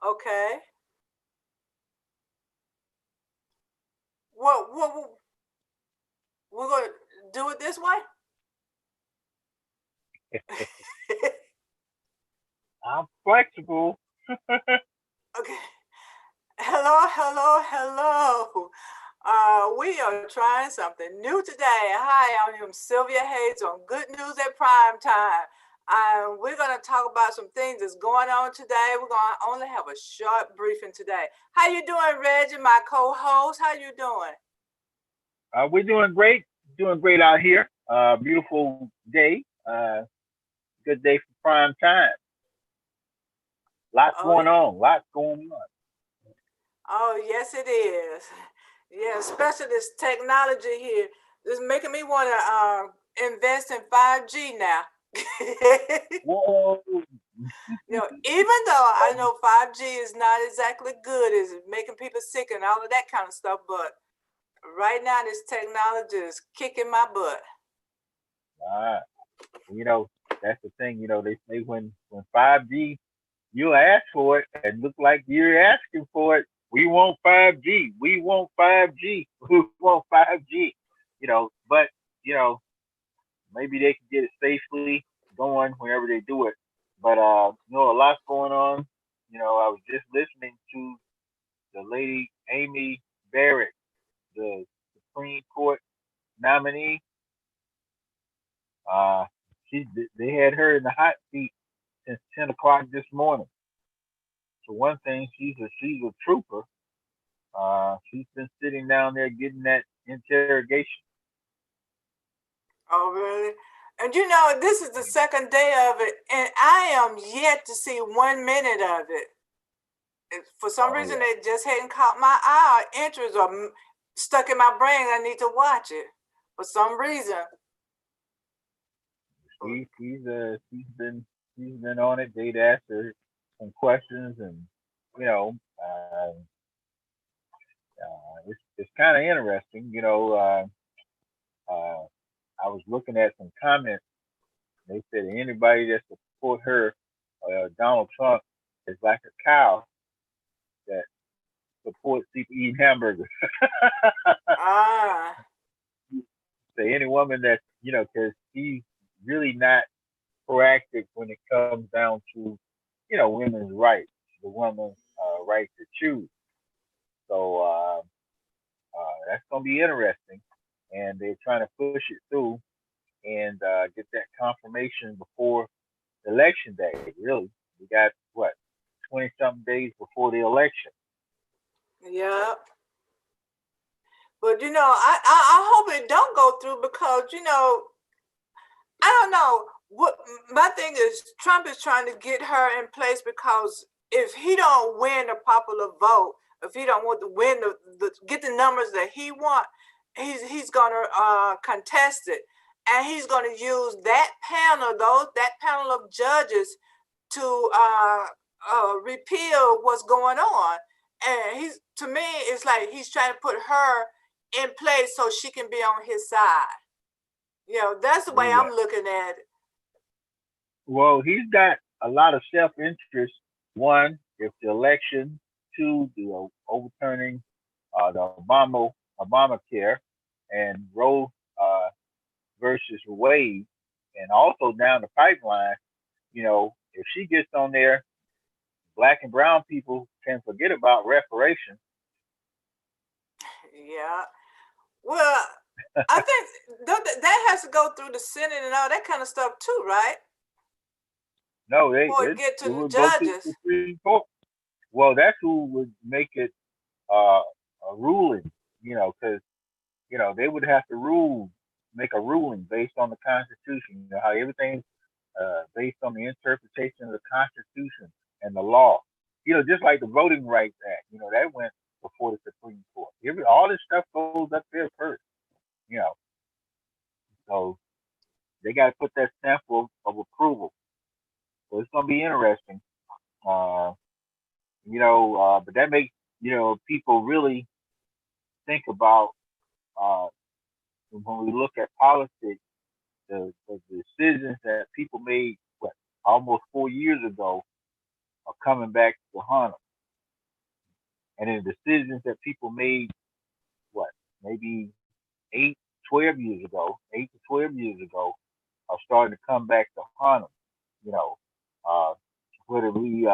Okay. What we're gonna do it this way? I'm flexible. Okay. Hello, hello, hello. We are trying something new today. Hi, I'm Sylvia Hayes on Good News at Primetime. We're going to talk about some things that's going on today. We're going to only have a short briefing today. How you doing, Reggie, my co-host? How you doing? We're doing great out here. Beautiful day. Good day for prime time. Lots Oh, going on. Lots going on. oh, yes, it is. Yeah, especially this technology here. It's making me want to invest in 5G now. Whoa. Even though I know 5G is not exactly good, is making people sick and all of that kind of stuff, but right now this technology is kicking my butt. Uh, that's the thing. They say when 5G, you ask for it and look like you're asking for it. We want 5G. We want 5G. We want 5G. But you know, maybe they can get it safely going whenever they do it. But a lot's going on. I was just listening to the lady Amy Barrett, the Supreme Court nominee. Uh, they had her in the hot seat since 10 o'clock this morning. So one thing, she's a trooper. She's been sitting down there getting that interrogation. Oh, really? And this is the second day of it, and I am yet to see 1 minute of it. For some Oh reason, yeah, it just hadn't caught my eye or interest or stuck in my brain. I need to watch it for some reason. she's been on it. They'd asked her some questions, and you know, it's kind of interesting. Uh, I was looking at some comments. They said anybody that support her, Donald Trump, is like a cow that supports people eating hamburgers. Ah, Say any woman that because he's really not proactive when it comes down to women's rights, the woman's right to choose. So that's going to be interesting, and they're trying to push it through and get that confirmation before election day. Really, we got what 20 something days before the election. yeah. But I hope it don't go through because I don't know what my thing is. Trump is trying to get her in place because if he don't win a popular vote, if he don't want to win get the numbers that he want, he's gonna contest it, and he's gonna use that panel of judges to repeal what's going on. And he's to me, it's like he's trying to put her in place so she can be on his side. That's the way Yeah. I'm looking at it. Well, he's got a lot of self-interest. One, if the election. Two, the overturning the Obamacare and Roe versus Wade, and also down the pipeline. If she gets on there, black and brown people can forget about reparations. Yeah. Well, I think that has to go through the Senate and all that kind of stuff too, right? No, Before it get to it the would go to the judges. Supreme Court. Well, that's who would make it uh, a ruling. Because they would have to make a ruling based on the Constitution. How everything's based on the interpretation of the Constitution and the law. Just like the Voting Rights Act. That went before the Supreme Court. All this stuff goes up there first. You know, so they got to put that stamp of approval. So it's going to be interesting. Uh, but that makes people really think about uh, when we look at politics, the decisions that people made what almost 4 years ago are coming back to haunt them. and then the decisions that people made, what, maybe 8 to 12 years ago, are starting to come back to haunt them. You know, uh, whether we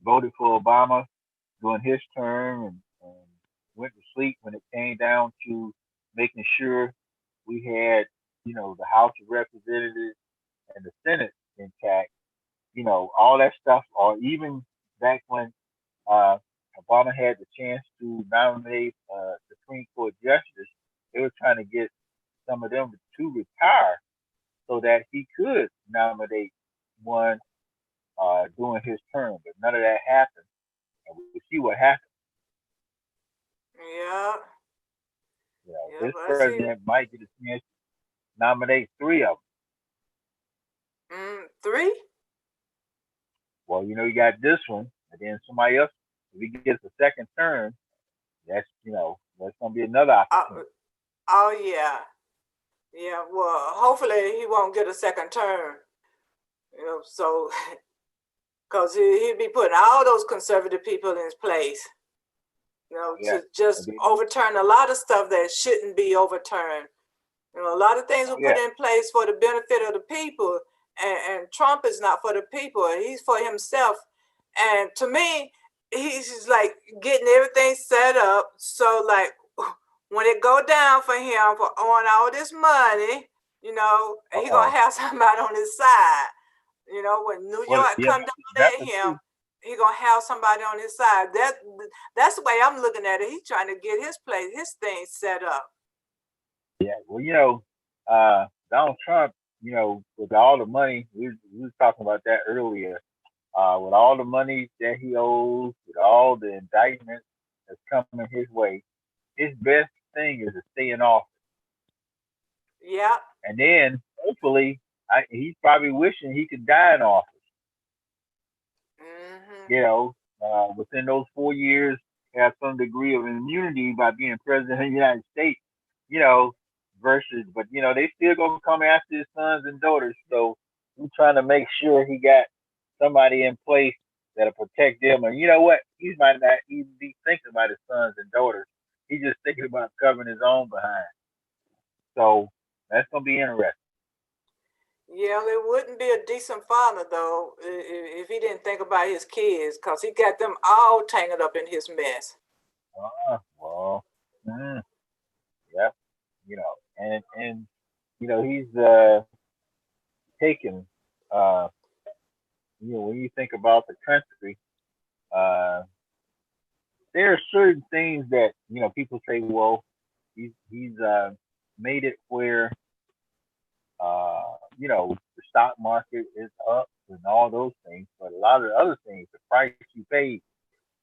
voted for Obama during his term and went to sleep when it came down to making sure we had, the House of Representatives and the Senate intact, all that stuff, or even back when uh, Obama had the chance to nominate Supreme Court justice, they were trying to get some of them to retire so that he could nominate one during his term. But none of that happened. And we see what happened. Yeah. Yeah, This but I see. president might get a chance to nominate three of Three? them. Well, you got this one, and then somebody else. If he gets a second term, that's going to be another opportunity. Oh yeah. Yeah. Well, hopefully he won't get a second term. So because he'd be putting all those conservative people in his place. Yeah. To just overturn a lot of stuff that shouldn't be overturned. A lot of things were put in place for the benefit of the people, and Trump is not for the people. He's for himself. And to me, he's just like getting everything set up. So like when it go down for him for owing all this money, he gonna have somebody on his side. When New York come down at him, he gonna have somebody on his side. That's the way I'm looking at it. He's trying to get his thing set up. Yeah, well, Donald Trump, with all the money, we was talking about that earlier. With all the money that he owes, with all the indictments that's coming his way, his best thing is to stay in office. Yeah. And then hopefully, he's probably wishing he could die in office. Within those 4 years, have some degree of immunity by being president of the United States. Versus, but they still gonna come after his sons and daughters. So we're trying to make sure he got somebody in place that'll protect them. And you know what? He might not even be thinking about his sons and daughters. He's just thinking about covering his own behind. So that's gonna be interesting. Yeah, it wouldn't be a decent father though if he didn't think about his kids, because he got them all tangled up in his mess. Well, yeah, and he's taken. Uh, when you think about the country, uh, there are certain things that people say, well, he's made it where the stock market is up and all those things, but a lot of the other things, the price you paid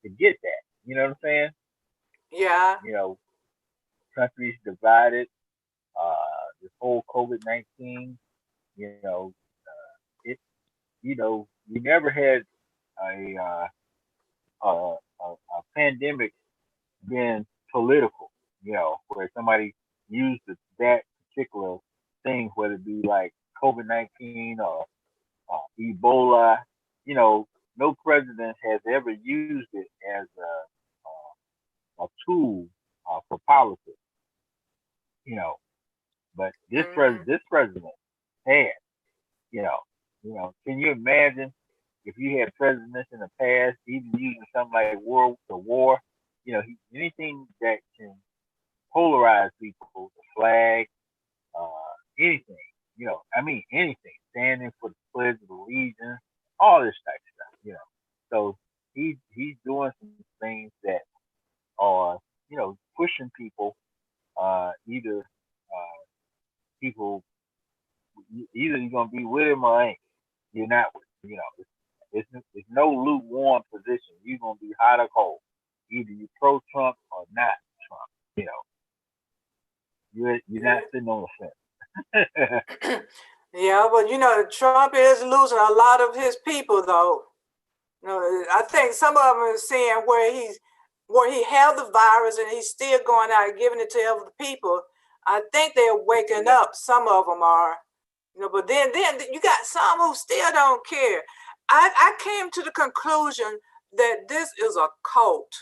to get that, you know what I'm saying? Yeah. Countries divided. This whole COVID-19, it, we never had a pandemic been political, where somebody used that particular thing, whether it be like COVID-19 or Ebola, no president has ever used it as a tool for politics, but this president had, can you imagine if you had presidents in the past, even using something like the war, anything that can polarize people, the flag, anything, anything, standing for the Pledge of Allegiance, all this type of stuff, So he's doing some things that are, pushing people, either people, either you're gonna be with him or ain't. You're not with him, it's no lukewarm position. You're gonna be hot or cold. Either you pro Trump or not Trump. You're not sitting on the fence. Yeah, but Trump is losing a lot of his people though. I think some of them are seeing where he held the virus and he's still going out and giving it to other people. I think they're waking up. Some of them are, but then you got some who still don't care. I came to the conclusion that this is a cult.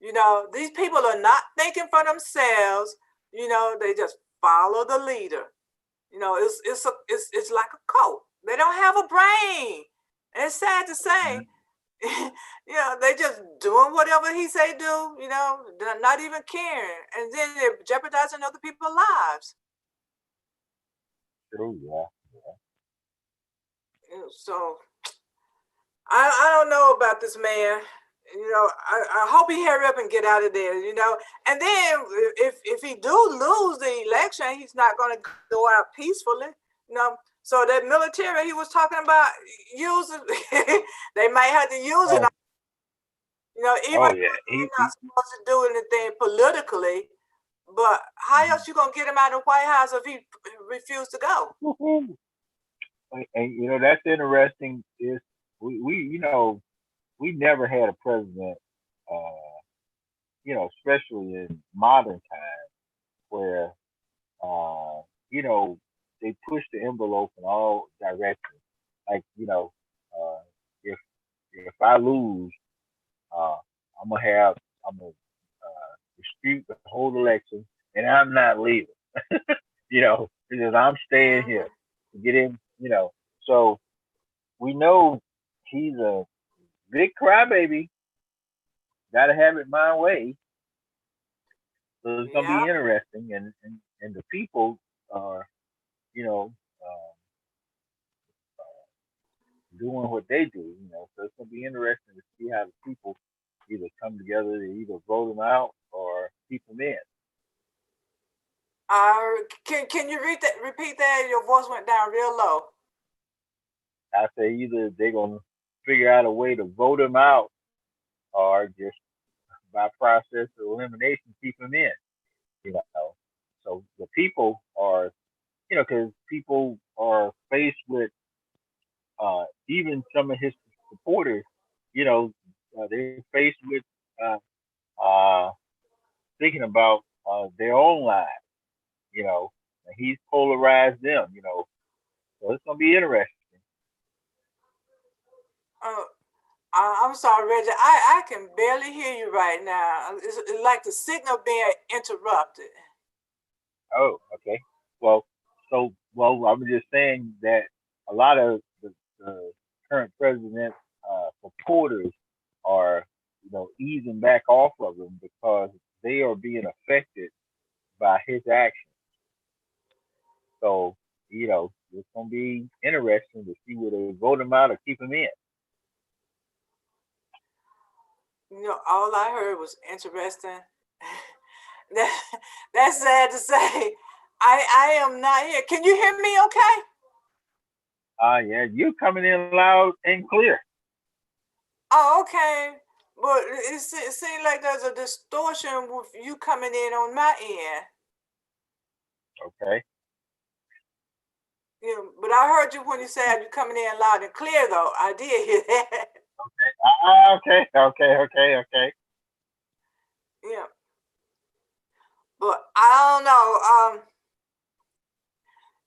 You know, these people are not thinking for themselves. You know, they just follow the leader. You know, it's like a cult. They don't have a brain. And it's sad to say, you know, they just doing whatever he say do. You know, they're not even caring, and then they're jeopardizing other people's lives. True, yeah. You know, so I don't know about this man. You know, I hope he hurry up and get out of there. You know, and then if he do lose the election, he's not going to go out peacefully. You know, so that military he was talking about using, they might have to use it. Oh, You know, even oh though yeah. they're not supposed to do anything politically, but how else you gonna get him out of the White House if he refused to go? And you know that's interesting. Is we you know we never had a president, uh, you know, especially in modern times where you know they push the envelope in all directions. Like you know, uh, if if I lose, uh, I'm gonna have I'm gonna dispute the whole election, and I'm not leaving. You know, because I'm staying here Mm-hmm. to get in. You know, so we know he's a big crybaby. Got to have it my way. So it's gonna be Yeah. interesting, and the people are, you know, doing what they do. You know, so it's gonna be interesting to see how the people either come together to either vote him out or keep him in. Can you read that? Repeat that. Your voice went down real low. I say either they're gonna figure out a way to vote him out or just by process of elimination keep him in. You know, so the people are, you know, because people are faced with even some of his supporters, you know, they're faced with uh, uh, thinking about their own lives, you know, and he's polarized them, you know, so it's gonna be interesting. Uh, I'm sorry, Reggie. I can barely hear you right now. It's like the signal being interrupted. Oh, okay. Well, well, I'm just saying that a lot of the current president supporters are, you know, easing back off of him because they are being affected by his actions. So, you know, it's gonna be interesting to see whether they vote him out or keep him in. You know, all I heard was interesting. that, that's sad to say. I am not here. Can you hear me okay? Yeah, you're coming in loud and clear. Oh, okay. But it seems like there's a distortion with you coming in on my end. Okay. Yeah, but I heard you when you said you coming in loud and clear, though. I did hear that. Okay. Okay. Yeah, but I don't know.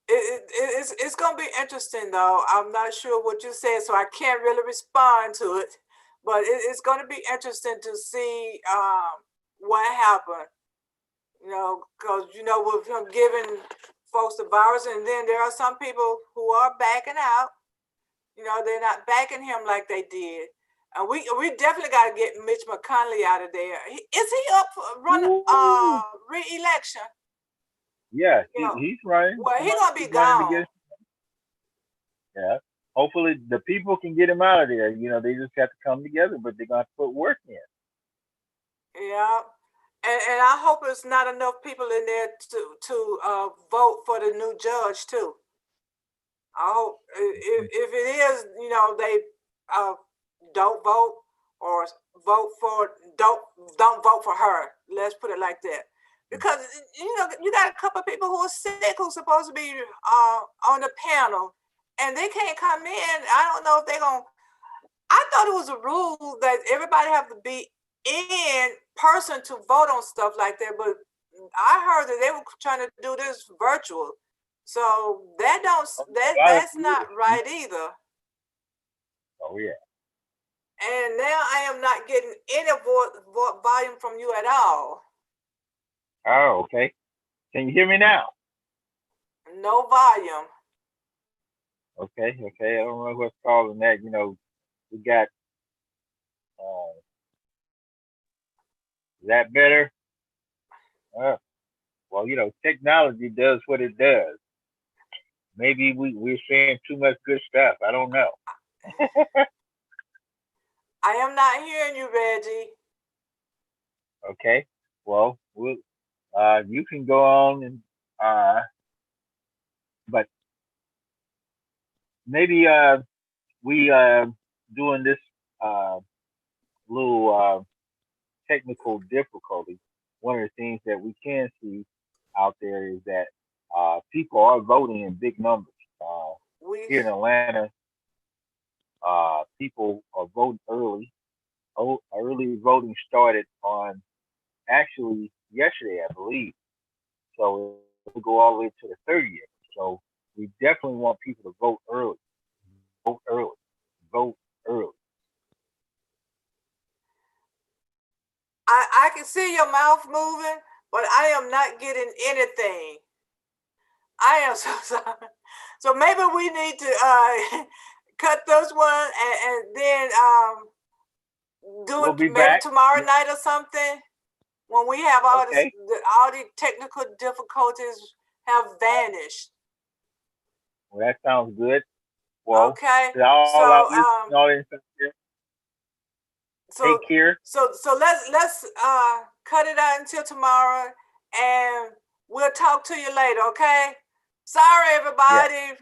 It's gonna be interesting though. I'm not sure what you said, so I can't really respond to it. But it's gonna be interesting to see what happened. You know, because you know with him giving folks the virus, and then there are some people who are backing out. You know, they're not backing him like they did. And we definitely got to get Mitch McConnell out of there. Is he up for running Woo! re-election? Yeah, You know, he's running. well, he gonna be He's running gone. against. Yeah. Hopefully, the people can get him out of there. You know, they just have to come together, but they're gonna have to put work in. Yeah, and I hope it's not enough people in there to vote for the new judge too. I hope if it is, you know, they uh, don't vote or vote for don't vote for her. Let's put it like that, because you know you got a couple of people who are sick who's supposed to be on the panel, and they can't come in. I don't know if they're gonna. I thought it was a rule that everybody have to be in person to vote on stuff like that, but I heard that they were trying to do this virtual. So that don't A lot of that's not right either. Oh yeah. And now I am not getting any volume from you at all. Oh, okay. Can you hear me now? No volume. Okay, okay. I don't know what's causing that. We got is that better? Uh, well, technology does what it does. Maybe we're saying too much good stuff. I don't know. I am not hearing you, Reggie. Okay. Well, you can go on and but maybe we doing this uh little technical difficulty. One of the things that we can see out there is that people are voting in big numbers. Uh, We Here in Atlanta, people are voting early. Early voting started on actually yesterday, I believe. So it'll go all the way to the 30th. So we definitely want people to vote early. Vote early. Vote early. I can see your mouth moving, but I am not getting anything. I am so sorry. So maybe we need to cut this one and then do We'll it be maybe back. tomorrow night or something when we have all Okay. all the technical difficulties have vanished. Well, that sounds good. Well, Okay. to all our So listening audience out there, take so care. so let's cut it out until tomorrow and we'll talk to you later, okay? Sorry Yes. everybody.